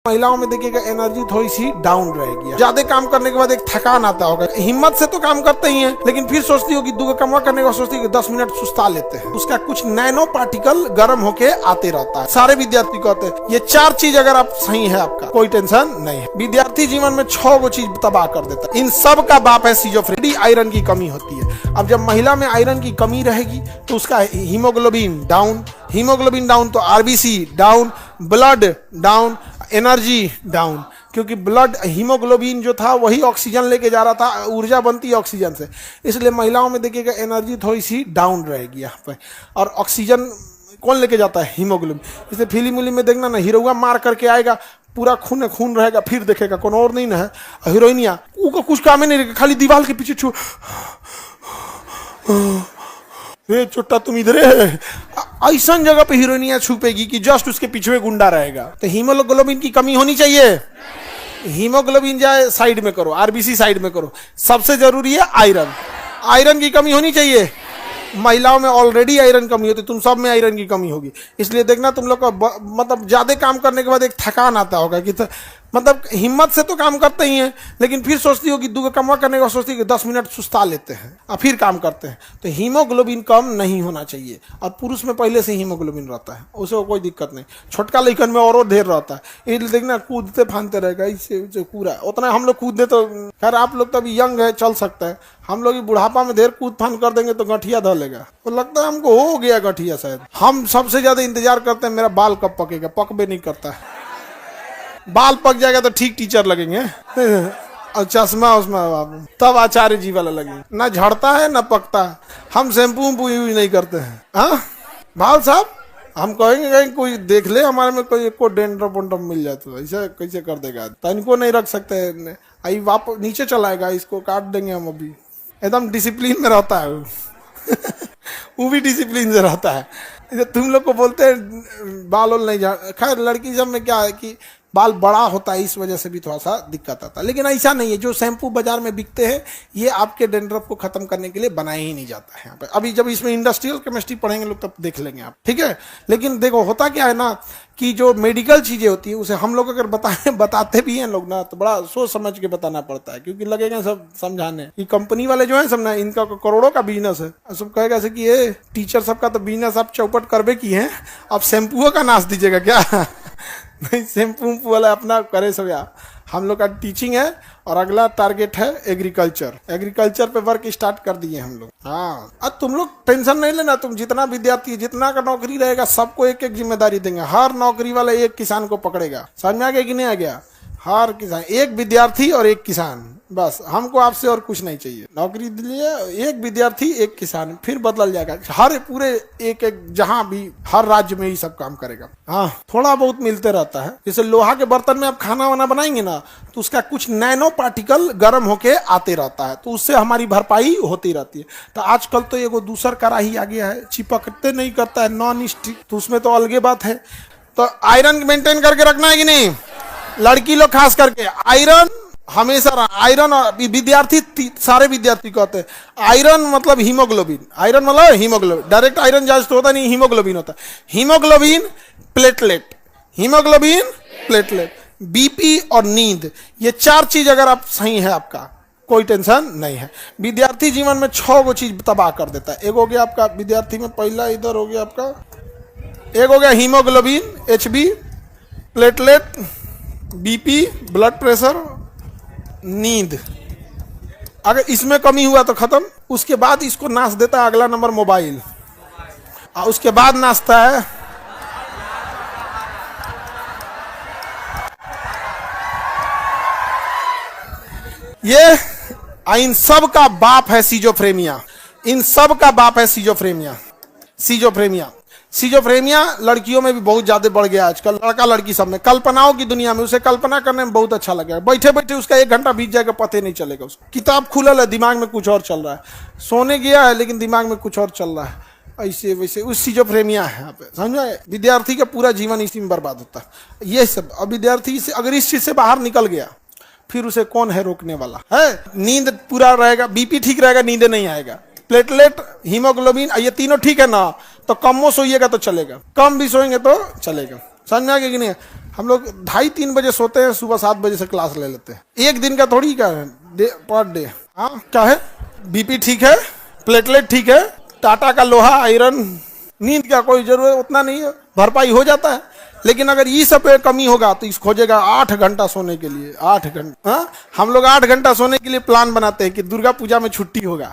महिलाओं में देखिएगा एनर्जी थोड़ी सी डाउन रहेगी, ज्यादा काम करने के बाद एक थकान आता होगा। हिम्मत से तो काम करते ही हैं, लेकिन फिर सोचती हो कि दो कमा करने के बाद सोचती है कि 10 मिनट सुस्ता लेते हैं। उसका कुछ नैनो पार्टिकल गर्म होके आते रहता है। सारे विद्यार्थी कहते हैं ये 4 चीज अगर आप सही है, आपका कोई टेंशन नहीं है। विद्यार्थी जीवन में 6 गो चीज तबाह कर देता है। इन सब का बाप है सिजोफ्रेनिया। आयरन की कमी होती है। अब जब महिला में आयरन की कमी रहेगी तो उसका हीमोग्लोबिन डाउन, हीमोग्लोबिन डाउन तो RBC down, blood down, energy down, क्योंकि ब्लड हीमोग्लोबिन जो था वही ऑक्सीजन लेके जा रहा था, ऊर्जा बनती है ऑक्सीजन से। इसलिए महिलाओं में देखिएगा एनर्जी थोड़ी सी डाउन रहेगी यहाँ पे। और ऑक्सीजन कौन लेके जाता है? हीमोग्लोबिन। जैसे फिल्म उलिम में देखना ना, हीरोआ मार करके आएगा, पूरा खून खून रहेगा, फिर देखेगा कौन और नहीं ना है हीरोइनिया, उसका कुछ काम ही नहीं रहेगा, खाली दीवार के पीछे छू चुट्टा तुम इधर है, ऐसा जगह पे हीरोइनिया छुपेगी कि जस्ट उसके पीछे गुंडा रहेगा। तो हीमोग्लोबिन की कमी होनी चाहिए। हीमोग्लोबिन जाए साइड में करो, आरबीसी साइड में करो। सबसे जरूरी है आयरन। आयरन की कमी होनी चाहिए। महिलाओं में ऑलरेडी आयरन कमी होती है, तुम सब में आयरन की कमी होगी। इसलिए देखना तुम लोग का मतलब ज्यादा काम करने के बाद एक थकान आता होगा कि मतलब हिम्मत से तो काम करते ही हैं, लेकिन फिर सोचती हो कि दो कमा करने के बाद सोचती है कि 10 मिनट सुस्ता लेते हैं और फिर काम करते हैं। तो हीमोग्लोबिन कम नहीं होना चाहिए। और पुरुष में पहले से हीमोग्लोबिन रहता है, उसे कोई दिक्कत नहीं। छोटका लड़कन में और ढेर रहता है। ये देखना कूदते फानते रहेगा, इससे पूरा उतना हम लोग कूदते तो खैर आप लोग तो अभी यंग है, चल सकता है। हम लोग बुढ़ापा में ढेर कूद फान कर देंगे तो गठिया धो लेगा। तो लगता है हमको हो गया गठिया शायद। हम सबसे ज्यादा इंतजार करते हैं मेरा बाल कब पकेगा, पकबे नहीं करता है। बाल पक जाएगा तो ठीक टीचर लगेंगे और चश्मा उसमें तब आचार्य जी वाला लगेंगे। ना झड़ता है ना पकता है। हम शैम्पू यूज नहीं करते हैं। हाँ बाल साहब, हम कहेंगे कहीं कोई देख ले हमारे में कोई को डेंड्रफ वेंड्रफ मिल जाए तो ऐसे कैसे कर देगा। तो इनको नहीं रख सकते, आई वापस नीचे चलाएगा, इसको काट देंगे हम। अभी एकदम डिसिप्लिन में रहता है वो भी डिसिप्लिन से रहता है। तुम लोग को बोलते हैं बाल वाल नहीं झाड़, खैर लड़की सब में क्या है कि बाल बड़ा होता है, इस वजह से भी थोड़ा सा दिक्कत आता है। लेकिन ऐसा नहीं है, जो शैम्पू बाजार में बिकते हैं ये आपके डेंड्रफ को खत्म करने के लिए बनाया ही नहीं जाता है यहाँ पे। अभी जब इसमें इंडस्ट्रियल केमिस्ट्री पढ़ेंगे लोग तब देख लेंगे आप, ठीक है। लेकिन देखो होता क्या है ना कि जो मेडिकल चीजें होती है उसे हम लोग अगर बताते भी हैं लोग ना, तो बड़ा सोच समझ के बताना पड़ता है, क्योंकि लगेगा सब समझाने कि कंपनी वाले जो है सब ना, इनका करोड़ों का बिजनेस है। सब कहेगा ऐसे कि ये टीचर सबका तो बिजनेस आप चौपट करबे की है, आप शैम्पूओं का नाश दीजिएगा क्या? नहीं, शैम्पू वाला अपना करे सब यार। हम लोग का टीचिंग है और अगला टारगेट है एग्रीकल्चर। एग्रीकल्चर पे वर्क स्टार्ट कर दिए हम लोग। हाँ, अब तुम लोग टेंशन नहीं लेना। तुम जितना विद्यार्थी, जितना का नौकरी रहेगा, सबको एक एक जिम्मेदारी देंगे। हर नौकरी वाला एक किसान को पकड़ेगा। समझ में आ गया कि नहीं आ गया? हर किसान, एक विद्यार्थी और एक किसान, बस हमको आपसे और कुछ नहीं चाहिए। नौकरी लिए एक विद्यार्थी एक किसान, फिर बदल जाएगा। हर पूरे एक जहां भी हर राज्य में ही सब काम करेगा। हाँ, थोड़ा बहुत मिलते रहता है। जैसे लोहा के बर्तन में आप खाना वाना बनाएंगे ना, तो उसका कुछ नैनो पार्टिकल गर्म होके आते रहता है, तो उससे हमारी भरपाई होती रहती है। तो आजकल तो एगो दूसर कढ़ाई आ गया है, चिपकते नहीं करता है, नॉन स्टिक, तो उसमें तो अलगे बात है। तो आयरन मेंटेन करके रखना है कि नहीं? लड़की लोग खास करके आयरन हमेशा, आयरन विद्यार्थी, सारे विद्यार्थी कहते हैं आयरन मतलब हीमोग्लोबिन। आयरन मतलब हीमोग्लोबिन, डायरेक्ट आयरन जांच तो होता नहीं, हीमोग्लोबिन होता है। Haemoglobin, platelet, haemoglobin, platelet, BP और नींद, ये 4 चीज अगर आप सही है, आपका कोई टेंशन नहीं है। विद्यार्थी जीवन में 6 गो चीज तबाह कर देता है। एक हो गया आपका विद्यार्थी में, पहला इधर हो गया आपका, एक हो गया haemoglobin HB, platelet, BP blood pressure, नींद। अगर इसमें कमी हुआ तो खत्म। उसके बाद इसको नाश देता है अगला नंबर मोबाइल, और उसके बाद नाचता है ये। इन सब का बाप है सिजोफ्रेनिया। इन सब का बाप है सिजोफ्रेनिया। सिजोफ्रेनिया, सिजोफ्रेनिया लड़कियों में भी बहुत ज्यादा बढ़ गया आजकल। लड़का लड़की सब में, कल्पनाओं की दुनिया में, उसे कल्पना करने में बहुत अच्छा लगेगा। बैठे बैठे उसका 1 घंटा बीत जाएगा, पता नहीं चलेगा। उसको किताब खुलल है, दिमाग में कुछ और चल रहा है। सोने गया है लेकिन दिमाग में कुछ और चल रहा है। ऐसे वैसे उस सिजोफ्रेनिया है यहाँ पे, समझा? विद्यार्थी का पूरा जीवन इसी में बर्बाद होता है। ये सब अब विद्यार्थी से अगर इस चीज से बाहर निकल गया, फिर उसे कौन है रोकने वाला है? नींद पूरा रहेगा, बीपी ठीक रहेगा, नींद नहीं आएगा। प्लेटलेट, हीमोग्लोबिन, ये तीनों ठीक है ना, तो कम सोइएगा तो चलेगा, कम भी सोएंगे तो चलेगा। समझ में आ गया कि नहीं? हम लोग 2:30-3 बजे सोते हैं, सुबह 7 बजे से क्लास ले लेते हैं। एक दिन का थोड़ी क्या है, पर डे। हाँ क्या है, बीपी ठीक है, प्लेटलेट ठीक है, टाटा का लोहा आयरन, नींद का कोई जरूरत उतना नहीं है, भरपाई हो जाता है। लेकिन अगर ये सब पे कमी होगा तो इस खोजेगा 8 घंटा सोने के लिए, 8 घंटा। हाँ, हम लोग 8 घंटा सोने के लिए प्लान बनाते हैं कि दुर्गा पूजा में छुट्टी होगा।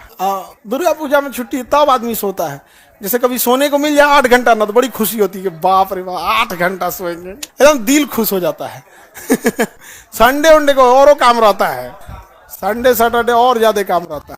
दुर्गा पूजा में छुट्टी तब आदमी सोता है, जैसे कभी सोने को मिल जाए 8 घंटा ना, तो बड़ी खुशी होती है कि बाप रे बाप 8 घंटा सोएंगे, एकदम दिल खुश हो जाता है। संडे वनडे को औरों काम रहता है, संडे सैटरडे और ज्यादा काम रहता है।